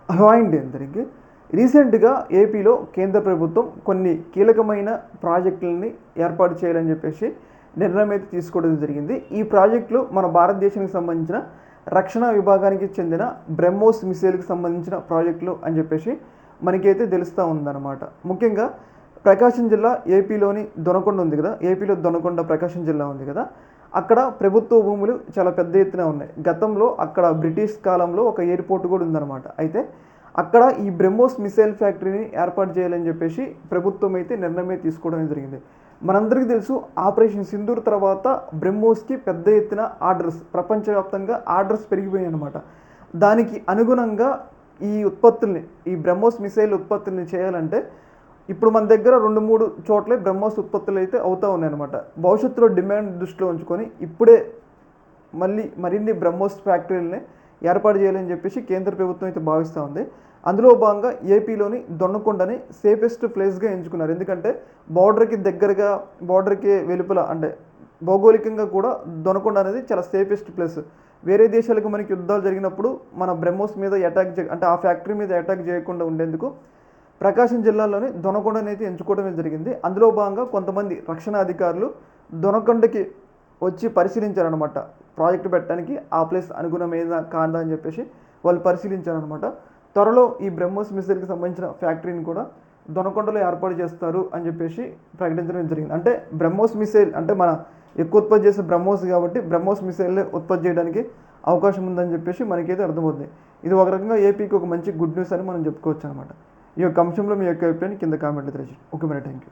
Hello అండి అందరికీ. రీసెంట్‌గా ఏపీలో కేంద్ర ప్రభుత్వం కొన్ని కీలకమైన ప్రాజెక్టులని ఏర్పాటు చేయాలని చెప్పేసి నిర్ణయం అయితే తీసుకోవడం జరిగింది. ఈ ప్రాజెక్టులు మన భారతదేశానికి సంబంధించిన రక్షణ విభాగానికి చెందిన బ్రహ్మోస్ మిసైల్‌కి సంబంధించిన ప్రాజెక్టులు అని చెప్పేసి మనకైతే తెలుస్తూ ఉందన్నమాట. ముఖ్యంగా ప్రకాశం జిల్లా ఏపీలోని దొనకొండ ఉంది కదా, ఏపీలో దొనకొండ ప్రకాశం జిల్లా ఉంది కదా, అక్కడ ప్రభుత్వ భూములు చాలా పెద్ద ఎత్తున ఉన్నాయి. గతంలో అక్కడ బ్రిటిష్ కాలంలో ఒక ఎయిర్పోర్ట్ కూడా ఉందన్నమాట. అయితే అక్కడ ఈ బ్రహ్మోస్ మిసైల్ ఫ్యాక్టరీని ఏర్పాటు చేయాలని చెప్పేసి ప్రభుత్వం అయితే నిర్ణయం తీసుకోవడం జరిగింది. మనందరికీ తెలుసు, ఆపరేషన్ సింధూర్ తర్వాత బ్రహ్మోస్కి పెద్ద ఎత్తున ఆర్డర్స్, ప్రపంచవ్యాప్తంగా ఆర్డర్స్ పెరిగిపోయాయి అన్నమాట. దానికి అనుగుణంగా ఈ ఉత్పత్తుల్ని, ఈ బ్రహ్మోస్ మిసైల్ ఉత్పత్తుల్ని చేయాలంటే ఇప్పుడు మన దగ్గర 2-3 చోట్లే బ్రహ్మోస్ ఉత్పత్తులు అయితే అవుతూ ఉన్నాయన్నమాట. భవిష్యత్తులో డిమాండ్ దృష్టిలో ఉంచుకొని ఇప్పుడే మరిన్ని బ్రహ్మోస్ ఫ్యాక్టరీలని ఏర్పాటు చేయాలని చెప్పేసి కేంద్ర ప్రభుత్వం అయితే భావిస్తూ ఉంది. అందులో భాగంగా ఏపీలోని దొన్నకొండని సేఫెస్ట్ ప్లేస్గా ఎంచుకున్నారు. ఎందుకంటే బార్డర్కి దగ్గరగా, బార్డర్కి వెలుపల, అంటే భౌగోళికంగా కూడా దొనకొండ అనేది చాలా సేఫెస్ట్ ప్లేస్. వేరే దేశాలకు మనకి యుద్ధాలు జరిగినప్పుడు మన బ్రహ్మోస్ మీద అంటే ఆ ఫ్యాక్టరీ మీద అటాక్ చేయకుండా ఉండేందుకు ప్రకాశం జిల్లాలోని దొనకొండని అయితే ఎంచుకోవడమే జరిగింది. అందులో భాగంగా కొంతమంది రక్షణ అధికారులు దొనకొండకి వచ్చి పరిశీలించారనమాట. ప్రాజెక్టు పెట్టడానికి ఆ ప్లేస్ అనుగుణమైన కాదా అని చెప్పేసి వాళ్ళు పరిశీలించారనమాట. త్వరలో ఈ బ్రహ్మోస్ మిసైల్కి సంబంధించిన ఫ్యాక్టరీని కూడా దొనకొండలో ఏర్పాటు చేస్తారు అని చెప్పేసి ప్రకటించడం జరిగింది. అంటే బ్రహ్మోస్ మిసైల్ అంటే మన ఎక్కువ ఉత్పత్తి చేసే బ్రహ్మోస్ కాబట్టి బ్రహ్మోస్ మిసైల్ ఉత్పత్తి చేయడానికి అవకాశం ఉందని చెప్పేసి మనకైతే అర్థమవుతుంది. ఇది ఒక రకంగా ఏపీకి ఒక మంచి గుడ్ న్యూస్ అని మనం చెప్పుకోవచ్చు అనమాట. ఈ యొక్క అంశంలో మీ యొక్క అభిప్రాయాన్ని కింద కామెంట్లో తెలియజేయండి. Okay madam, thank you.